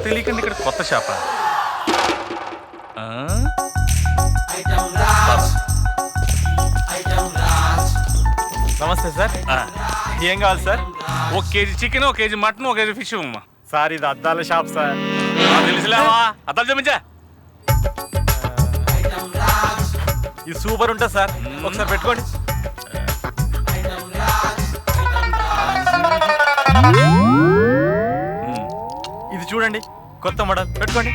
తెలియకండి ఇక్కడ కొత్త షాపా? నమస్తే సార్. ఏం కావాలి sir? 1 KG chicken, 1 KG mutton, 1 KG fish అమ్మా. సార్ ఇది అద్దాల షాప్ సార్. తెలుసులేవా? అద్దాలు చూపించా. ఇది సూపర్ ఉంటుంది సార్, ఒకసారి పెట్టుకోండి. ఇది చూడండి, కొత్త మోడల్, పెట్టుకోండి.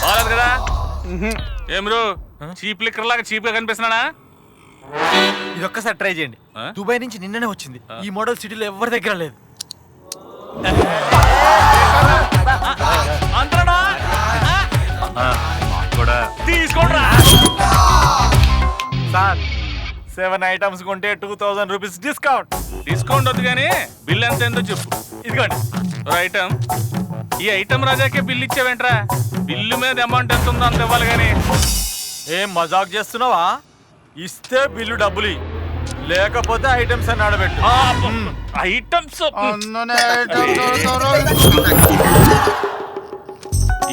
బాగాలేదు కదా? ఏం బ్రో చీప్ లిక్కర్ లాగా చీప్ గా కనిపిస్తున్నానా? ఇది ఒక్కసారి ట్రై చేయండి. దుబాయ్ నుంచి నిన్ననే వచ్చింది. ఈ మోడల్ సిటీలో ఎవరి దగ్గర లేదు. తీసుకోండి సార్, 7 ఐటమ్స్ కొంటే 2000 రూపీస్ డిస్కౌంట్. డిస్కౌంట్ వద్దు కానీ బిల్ ఎంత ఎంతో చెప్పు. ఇదిగోండి ఐటమ్. ఈ ఐటమ్ రాజాకే బిల్ ఇచ్చావేంట్రా? బిల్లు మీద అమౌంట్ ఎంత ఉందో అంత ఇవ్వాలి కానీ. ఏం మజాక్ చేస్తున్నావా? ఇస్తే బిల్లు డబ్బులు, లేకపోతే ఐటమ్స్ అని ఆడబెట్టు. ఐటమ్స్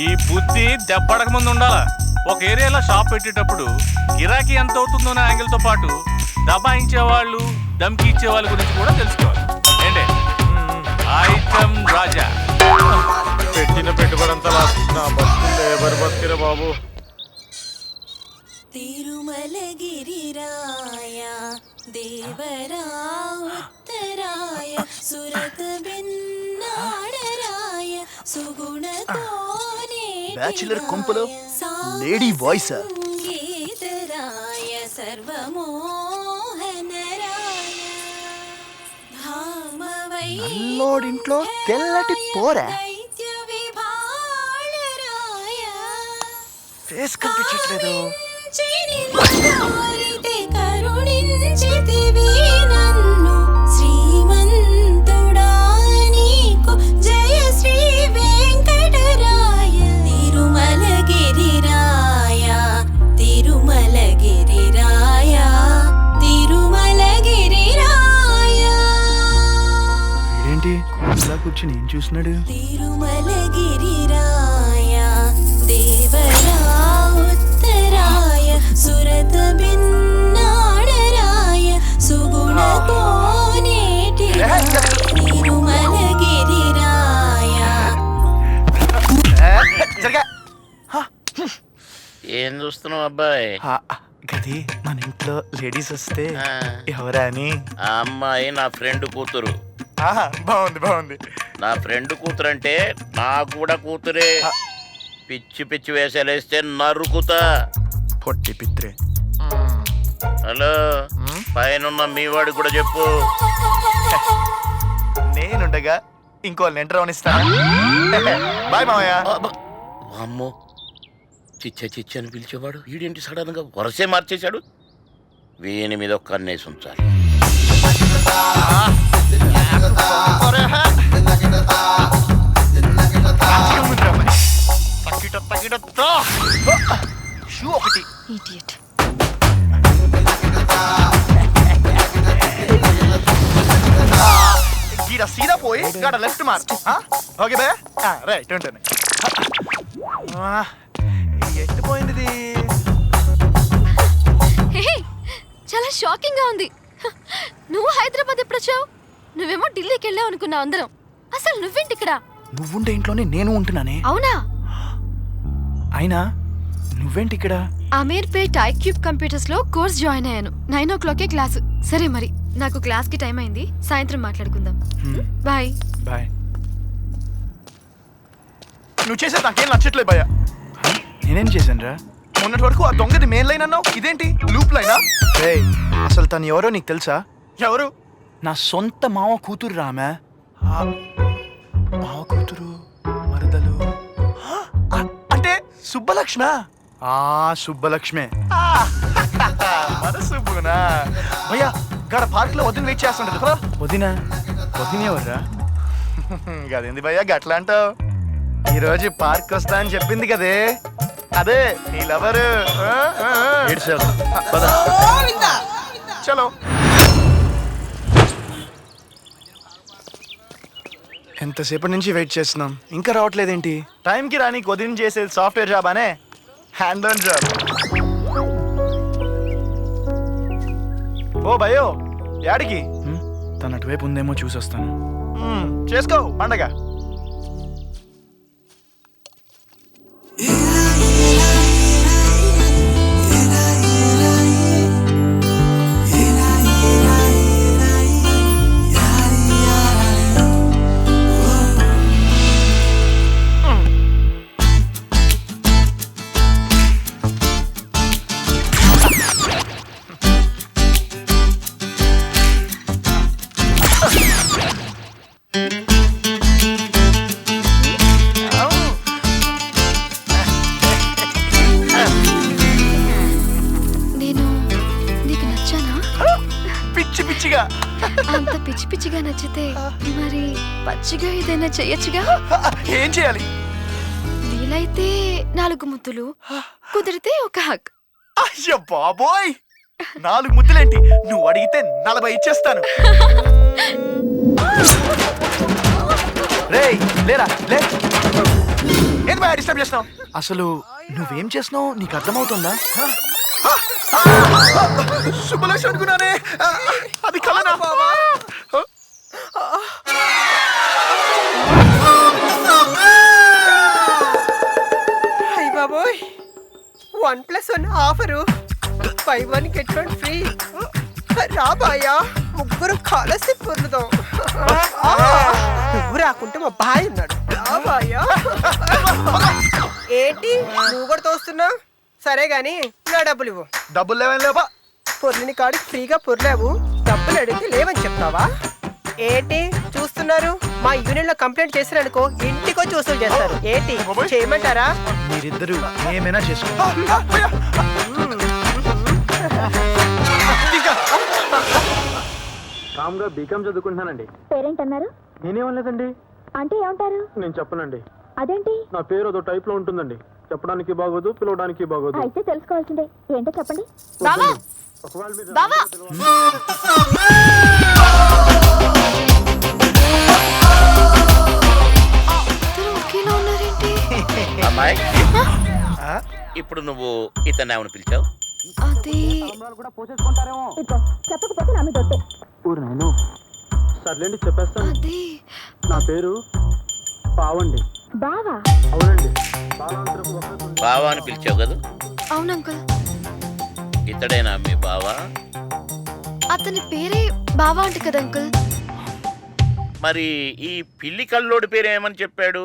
ఈ బుద్ధి దెబ్బడక ముందు ఉండాలా. ఒక ఏరియాలో షాప్ పెట్టేటప్పుడు గిరాకీ ఎంత అవుతుందో అనే యాంగిల్ తో పాటు దబాయించే వాళ్ళు, దమ్కి ఇచ్చే వాళ్ళ గురించి కూడా తెలుసుకోవాలి. ఏంటే ఐటమ్ రాజా. పెట్టిన పెట్టుబడంతా నా బతుకులు ఎవరు బతికిరా బాబు. తిరుమలగిరిరాయ దేవరా ఉత్తరాయ సురత బిన్నాడరాయ సుగుణతోనే బ్యాచిలర్ కొంపలో లేడీ వాయిస్ సంగీతరాయ సర్వమోహనరాయ భామవై నల్లోడింట్లో తెల్లటి పోరా. దైత్య విభాళరాయ ఫేస్ కనిపించట్లేదు. కరుణించితివి నన్ను శ్రీమంతుడా నీకు జయ శ్రీ వెంకటరాయ తిరుమలగిరిరాయ తిరుమలగిరిరాయ తిరుమలగిరిరాయ. వీడేంటి ఇలా కూర్చుని ఏం చూస్తున్నాడు? తిరుమలగిరిరాయ దేవరా ఉత్తరాయ సురత బిన్నాడరాయ సుగుణతోనేటి తిరుమలగిరిరాయ. ఏం చూస్తున్నావు అబ్బాయి? గది మన ఇంట్లో లేడీస్ వస్తే ఎవరా అని. ఆ అమ్మాయి నా ఫ్రెండ్ కూతురు. బాగుంది బాగుంది. నా ఫ్రెండ్ కూతురు అంటే నాకు కూడా కూతురే. పిచ్చి పిచ్చి వేసేలేస్తే నరుకుతా. పొట్టి పిత్రే. హలో, పైన మీ వాడికి కూడా చెప్పు. నేనుండగా ఇంకోళ్ళని ఎంటర్ అవనిస్తాను. బాయ్ మావయ్య. అమ్మో, చిచ్చ చిచ్చ అని పిలిచేవాడు వీడేంటి సడన్ గా వరసే మార్చేశాడు. వీని మీద ఒక్క కన్నేసి ఉంచాలి. షూ ఒకటి. గీడ సీదా పోయి గడ లెఫ్ట్ మార్. ఓకే బే, రైట్ ఉంటుంది. ఎట్టు పోయింది? చాలా షాకింగ్ గా ఉంది. నువ్వు హైదరాబాద్ ఎప్పుడు వచ్చావు? నువ్వేమో ఢిల్లీకి వెళ్ళావు అనుకున్నావు అందరం. అసలు నువ్వేంటి ఇక్కడ? నువ్వుండే ఇంట్లోనే నేను ఉంటున్నానే. అవునా? అయినా నువ్వేంటి ఇక్కడ? అమీర్పేట్ ఐక్యూబ్ కంప్యూటర్స్ లో కోర్స్ జాయిన్ అయ్యాను. 9 o'clock క్లాసు. సరే మరి నాకు క్లాస్ కి టైం అయింది, సాయంత్రం మాట్లాడుకుందాం. Bye bye. నువ్వు చేసేది నాకేం నచ్చట్లేదు భయ్యా. నేనేం చేశాను రా? మొన్నటి వరకు ఆ దొంగది మెయిన్ లైన్ అన్నావు, ఇదేంటి లూప్ లైనా? అసలు తను ఎవరో నీకు తెలుసా? ఎవరు? నా సొంత మావ కూతురు రామే. మావ కూతురు మరదలు అంటే సుబ్బలక్ష్మి. సుబ్బలక్ష్మి మన సుబ్బునా భయ్యా. గడ పార్క్ లో వదిన వెయిట్ చేస్తుంటది కదా. వదిన ఎవర్రా? గదేంది భయ్యా గట్లా అంటావు? ఈరోజు పార్క్ వస్తా అని చెప్పింది కదే, అదే నీ లవరు. చలో. ఎంతసేపటి నుంచి వెయిట్ చేస్తున్నాం, ఇంకా రావట్లేదేంటి? టైంకి రాని వదిన చేసేది సాఫ్ట్వేర్ జాబ్ అనే, హ్యాండ్ ఆన్ జాబ్. ఓ భయో, యాడికి? తన అటువైపు ఉందేమో చూసొస్తాను. చేసుకో పండగ. నేను నీకు నచ్చానా? పిచ్చి పిచ్చిగా. అంత పిచ్చి పిచ్చిగా నచ్చితే మరి పచ్చిగా ఏదైనా చెయ్యొచ్చుగా. ఏం చేయాలి? వీలైతే 4 ముద్దులు, కుదిరితే ఒక హక్. అయ్యో బాబోయ్, 4 ముద్దులేంటి? నువ్వు అడిగితే 40 ఇచ్చేస్తాను. రేయ్ లేరా, లే. ఏది బాగా డిస్టర్బ్ చేస్తున్నావు? అసలు నువ్వేం చేస్తున్నావు నీకు అర్థమవుతుందా? శుభలక్ష్మి అనుకున్నానే, అది కలనా? అయ్య బాబోయ్, 1+1 ఆఫరు, 5 1 get 1 ఫ్రీ. రాబాయా, ముగ్గురు కలిసి పొందుదాం. నువ్వు రాకుంటే మా బాయ్ ఉన్నాడు. రాబాయా. ఏంటి నువ్వు కూడా తోస్తున్నా? సరే గాని నా డబ్బులు ఇవ్వు. డబ్బులు లేవని లేవా? పొర్లిని కాడికి ఫ్రీగా పొర్లేవు, డబ్బులు అడిగితే లేవని చెప్తావా? ఏంటి చూస్తున్నారు? మా యూనియన్ లో కంప్లైంట్ చేసిరనుకో ఇంటికో వసూలు చేస్తారు. ఏంటి చేయమంటారా? మీరిద్దరు ఏమైనా చేసుకో. రామ్గా బీకామ్ చదువుకుంటున్నానండి. పేరెంట్ అన్నారు? నేనేమనలేదండి. అంటే ఏమంటారు? నేను చెప్పనండి. అదేంటి? నా పేరు అదో టైప్ లో ఉంటుందండి. చెప్పడానికి బాగోదు, పిలవడానికి బాగోదు. అయితే తెలుసుకోవాల్సిందే. ఏంటో చెప్పండి. బావా, ఒకవేళ మీరు బావా. ఇద్దరు ఒకేలా ఉన్నారేంటి? అమ్మాయి, ఇప్పుడు నువ్వు ఇతన్ని ఏమని పిలిచావు? అది ఇదిగో చెప్పకపోతే నా మీద ఒట్టే. ఊరు నేను సర్లేండి చెప్పేస్తాను. అది నా పేరు పావండి. బావా? అవునండి. బావా అని పిలిచావు కదా? అవును అంకుల్. ఇతడేనా మీ బావా? అతని పేరే బావా అంటే కదా అంకుల్. మరి ఈ పిల్లి కల్లోడి పేరు ఏమని చెప్పాడు?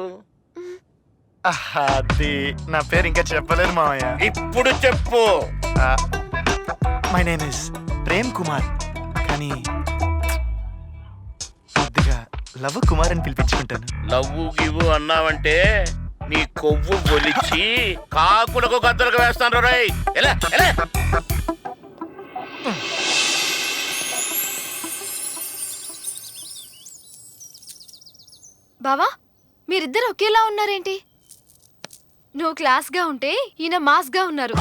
అది నా పేరు ఇంకా చెప్పలేదు మామయ్య. ఇప్పుడు చెప్పు. My name is Prem Kumar, కానీ కొద్దిగా లవ్ కుమార్ అని పిలిపించుకుంటాను. లవ్వు గివ్వు అన్నావంటే నీ కొవ్వు ఒలిచి కాకులకు గద్దలకు వేస్తాను రై. ఎలా ఎలా? బావా, మీరిద్దరు ఒకేలా ఉన్నారేంటి? నువ్వు క్లాస్ గా ఉంటే ఈయన మాస్ గా ఉన్నారు.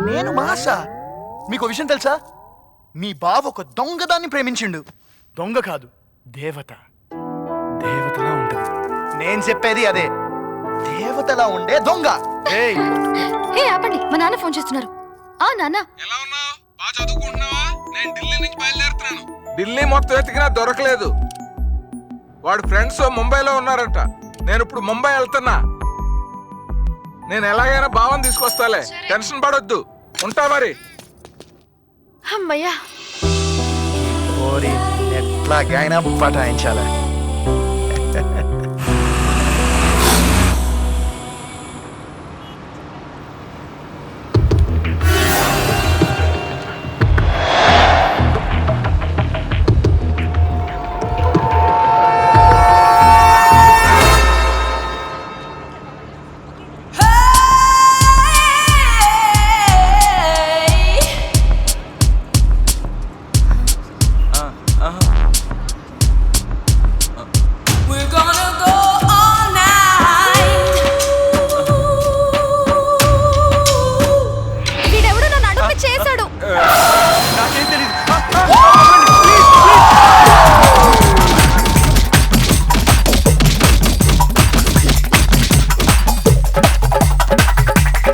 నేను మాసా? మీకు విషయం తెలుసా? మీ బావ ఒక దొంగదాన్ని ప్రేమించిండు. దొంగ కాదు, దేవత. దేవతలా ఉంటది. నేను చెప్పేది అదే, దేవతలా ఉండే దొంగ. ఏయ్ హే ఆపండి, మా నాన్న ఫోన్ చేస్తున్నారు. ఆ నాన్న, ఎలా ఉన్నావు? బాగా చదువుకుంటున్నావా? నేను ఢిల్లీ నుంచి బయలుదేరుతున్నాను. ఢిల్లీ మొత్తం ఎతికినా దొరకలేదు. వాడు ఫ్రెండ్స్ ముంబైలో ఉన్నారంట. నేను ఇప్పుడు ముంబై వెళ్తున్నా. నేను ఎలాగైనా భావం తీసుకొస్తాలే, టెన్షన్ పడొద్దు. ఉంటా మరి. అమ్మయ్యా. ఓరి ఎట్లాగైనా పటాయించాలి.